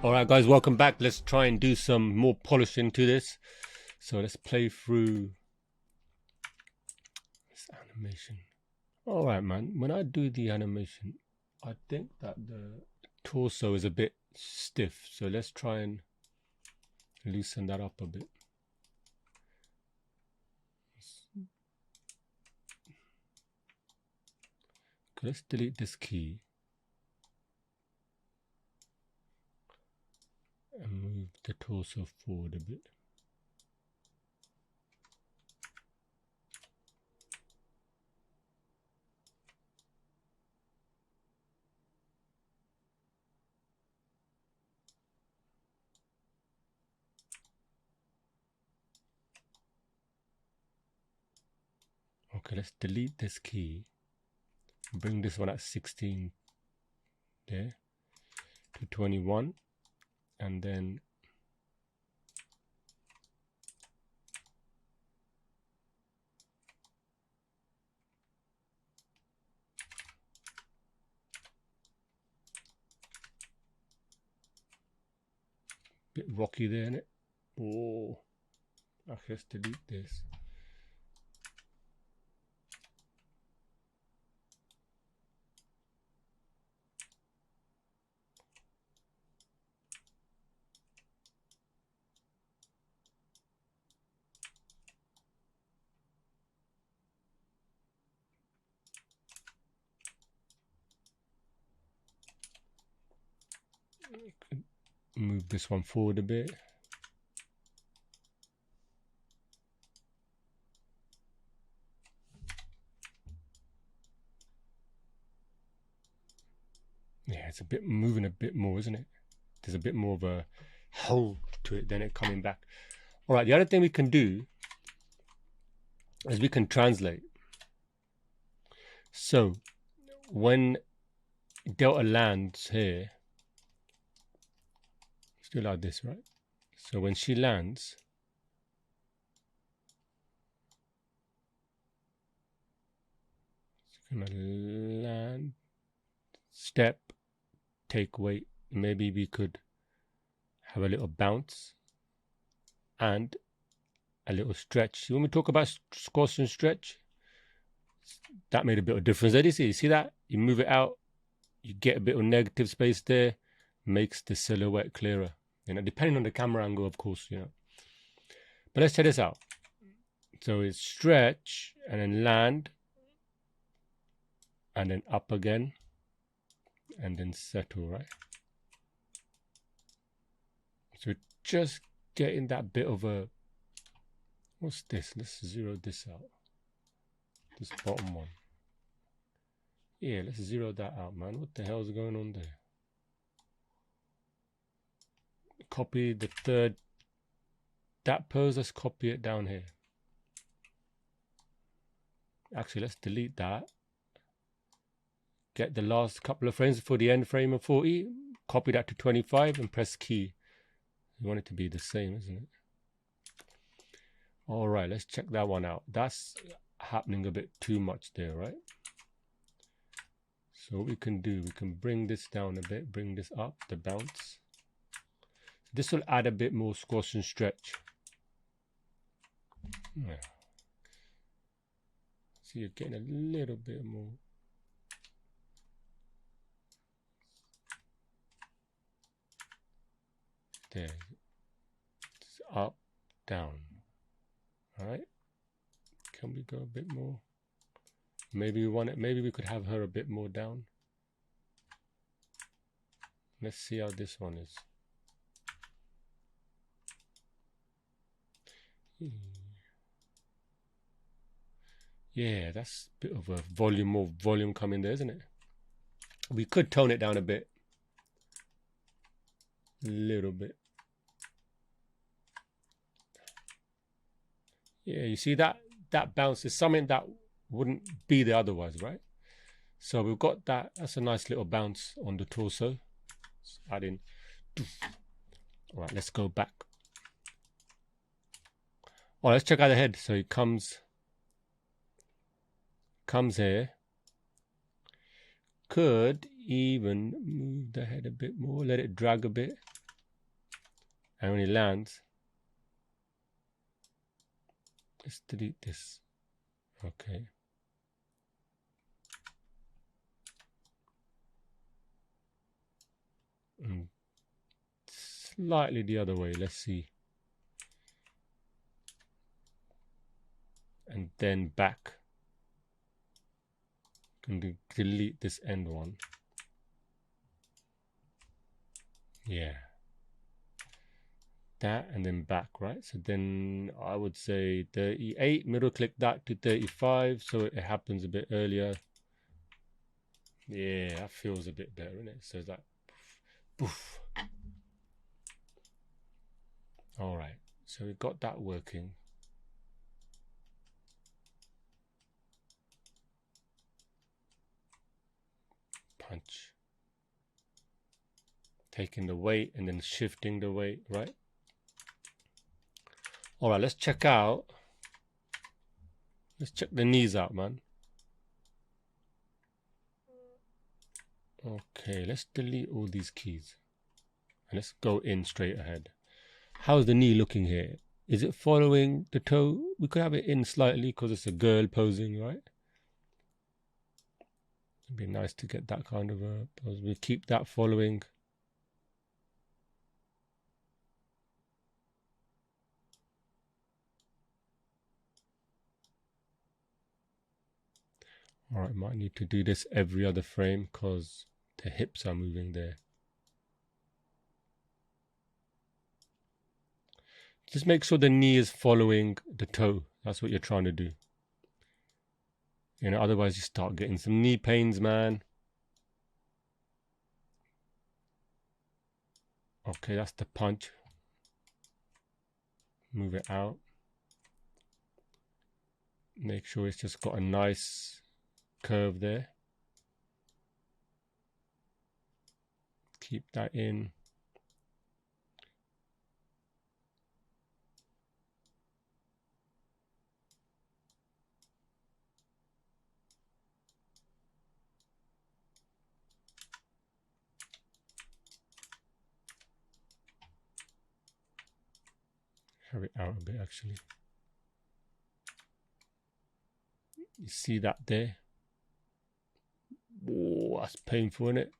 Alright guys, welcome back. Let's try and do some more polishing to this. So let's play through this animation. Alright man, when I do the animation, I think that the torso is a bit stiff. So let's try and loosen that up a bit. Let's delete this key. And move the torso forward a bit. Okay, let's delete this key. Bring this one at 16 there to 21. And then bit rocky there, innit? Oh, okay, let's delete this. Move this one forward a bit. Yeah, it's a bit moving a bit more, isn't it? There's a bit more of a hold to it than it coming back. All right, the other thing we can do is we can translate. So when Delta lands here, still like this, right? So when she lands, she's gonna land, step, take weight. Maybe we could have a little bounce and a little stretch. When we talk about squash and stretch, that made a bit of difference. There, you see that? You move it out, you get a bit of negative space there, makes the silhouette clearer. You know, depending on the camera angle, of course, you know. But let's check this out. So it's stretch and then land and then up again and then settle, right? So just getting that bit of a, what's this? Let's zero this out. This bottom one. Yeah, let's zero that out, man. What the hell is going on there? Copy the third, that pose, let's copy it down here. Actually, let's delete that. Get the last couple of frames for the end frame of 40, copy that to 25 and press key. You want it to be the same, isn't it? All right, let's check that one out. That's happening a bit too much there, right? So what we can do, we can bring this down a bit, bring this up, the bounce. This will add a bit more squash and stretch. Yeah. So you're getting a little bit more. There. It's up, down. All right. Can we go a bit more? Maybe we want it. Maybe we could have her a bit more down. Let's see how this one is. Yeah, that's a bit of a volume, more volume coming there, isn't it? We could tone it down a bit. A little bit. Yeah, you see that bounce is something that wouldn't be there otherwise, right? So we've got that. That's a nice little bounce on the torso. Let's add in. All right, let's go back. All right, let's check out the head. So he comes here. Could even move the head a bit more, let it drag a bit. And when he lands, let's delete this. Okay. And slightly the other way. Let's see. And then back. Can delete this end one. Yeah. That and then back, right? So then I would say 38, middle click that to 35 so it happens a bit earlier. Yeah, that feels a bit better, isn't it? So it's like poof. All right, so we got that working. Punch. Taking the weight and then shifting the weight, right? All right, let's check out. Let's check the knees out, man. Okay, let's delete all these keys. And let's go in straight ahead. How's the knee looking here? Is it following the toe? We could have it in slightly because it's a girl posing, right? It'd be nice to get that kind of a pose. We keep that following. All right, might need to do this every other frame because the hips are moving there. Just make sure the knee is following the toe. That's what you're trying to do. You know, otherwise you start getting some knee pains, man. Okay, that's the punch. Move it out. Make sure it's just got a nice curve there. Keep that in. Have it out a bit actually. You see that there? Oh, that's painful, isn't it?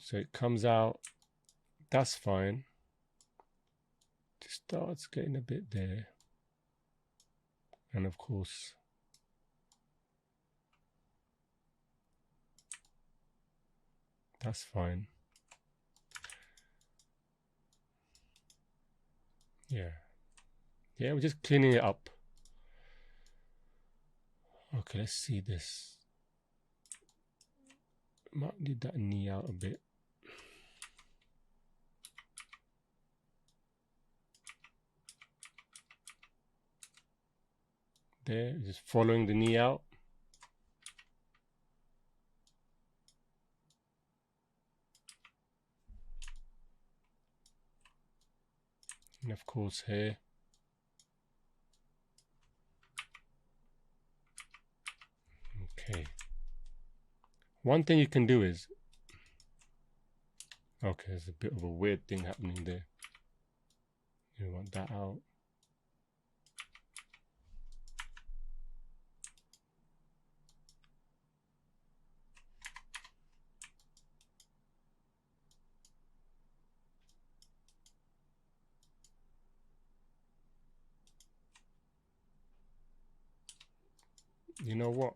So it comes out. That's fine. It starts getting a bit there. And of course, that's fine. Yeah. Yeah, we're just cleaning it up. Okay, let's see this. Might need that knee out a bit. There, just following the knee out. And of course here. Okay. One thing you can do is, okay, there's a bit of a weird thing happening there. You want that out. You know what?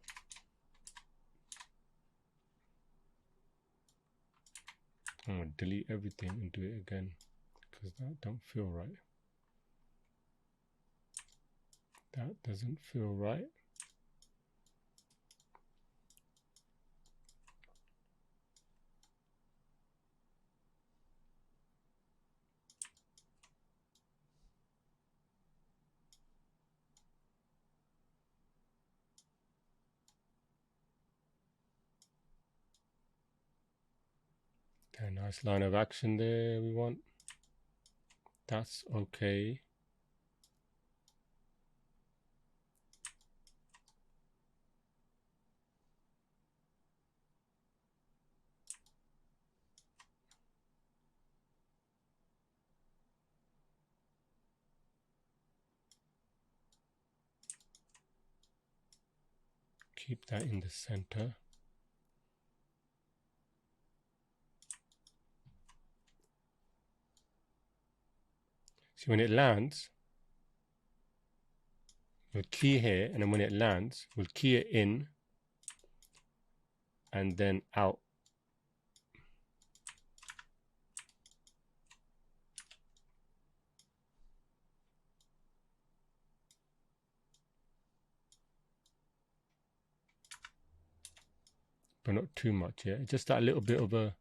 I'm gonna delete everything and do it again because that don't feel right. That doesn't feel right. Okay, nice line of action there we want. That's okay. keep that in the center. See, when it lands, we'll key here, and then when it lands, we'll key it in and then out. But not too much, yeah. Just that little bit of a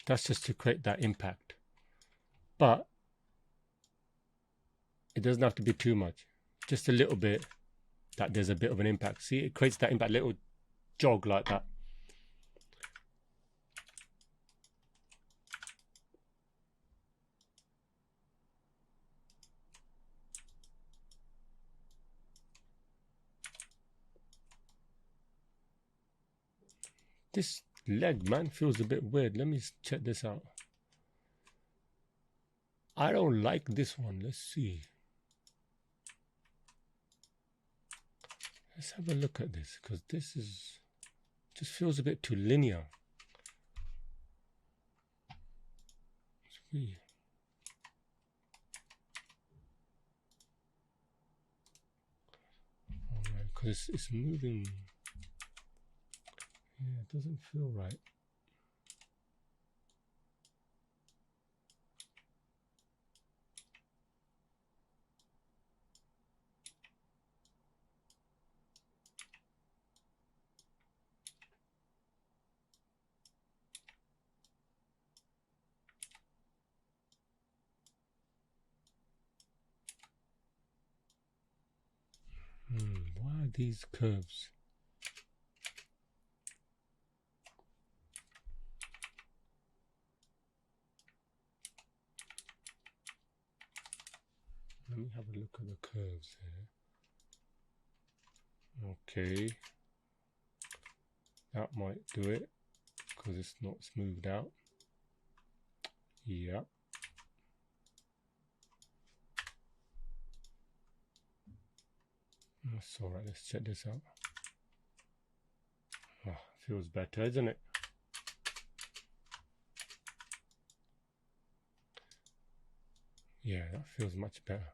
that's just to create that impact. But it doesn't have to be too much. Just a little bit that there's a bit of an impact. See, it creates that impact, little jog like that. This leg, man, feels a bit weird. Let me check this out. I don't like this one. Let's see. Let's have a look at this, because this is just feels a bit too linear. It's weird. Alright, because it's moving. Yeah, it doesn't feel right. Why are these curves? Let me have a look at the curves here. Okay, that might do it because it's not smoothed out. Yeah. That's all right. Let's check this out. Oh, feels better, isn't it? Yeah, that feels much better.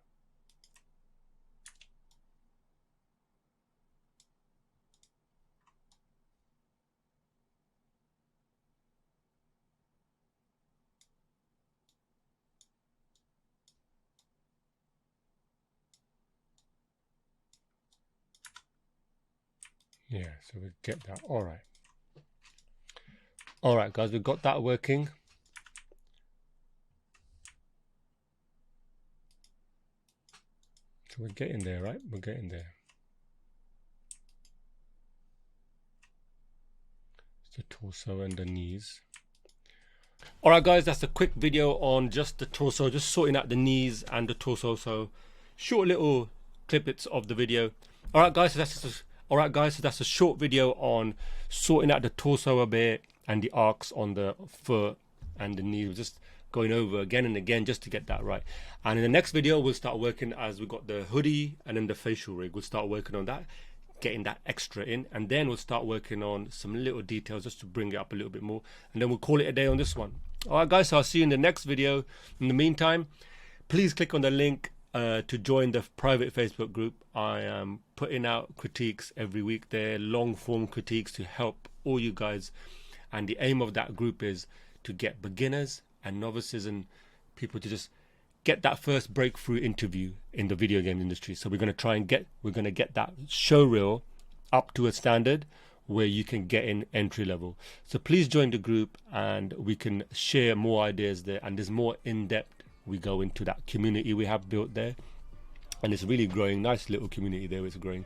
Yeah, so we get that. All right. All right, guys, we've got that working. So we're getting there, right? We're getting there. It's the torso and the knees. All right, guys, that's a quick video on just the torso, just sorting out the knees and the torso. So short little clippets of the video. All right, guys, so that's a short video on sorting out the torso a bit and the arcs on the foot and the knee. Just going over again and again just to get that right. And in the next video, we'll start working, as we got the hoodie and then the facial rig. We'll start working on that, getting that extra in, and then we'll start working on some little details just to bring it up a little bit more, and then we'll call it a day on this one. All right, guys, so I'll see you in the next video. In the meantime, please click on the link to join the private Facebook group. I am putting out critiques every week. They're long form critiques to help all you guys, and the aim of that group is to get beginners and novices and people to just get that first breakthrough interview in the video game industry. So we're going to get that show reel up to a standard where you can get in entry level. So please join the group and we can share more ideas there, and there's more in-depth. We go into that community we have built there, and it's really growing. Nice little community there. It's growing,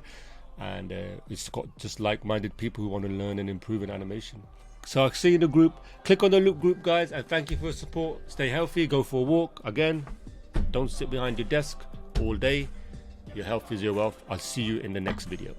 and it's got just like-minded people who want to learn and improve in animation. So I'll see you in the group. Click on the Loop group, guys, and thank you for your support. Stay healthy, go for a walk. Again, don't sit behind your desk all day. Your health is your wealth. I'll see you in the next video.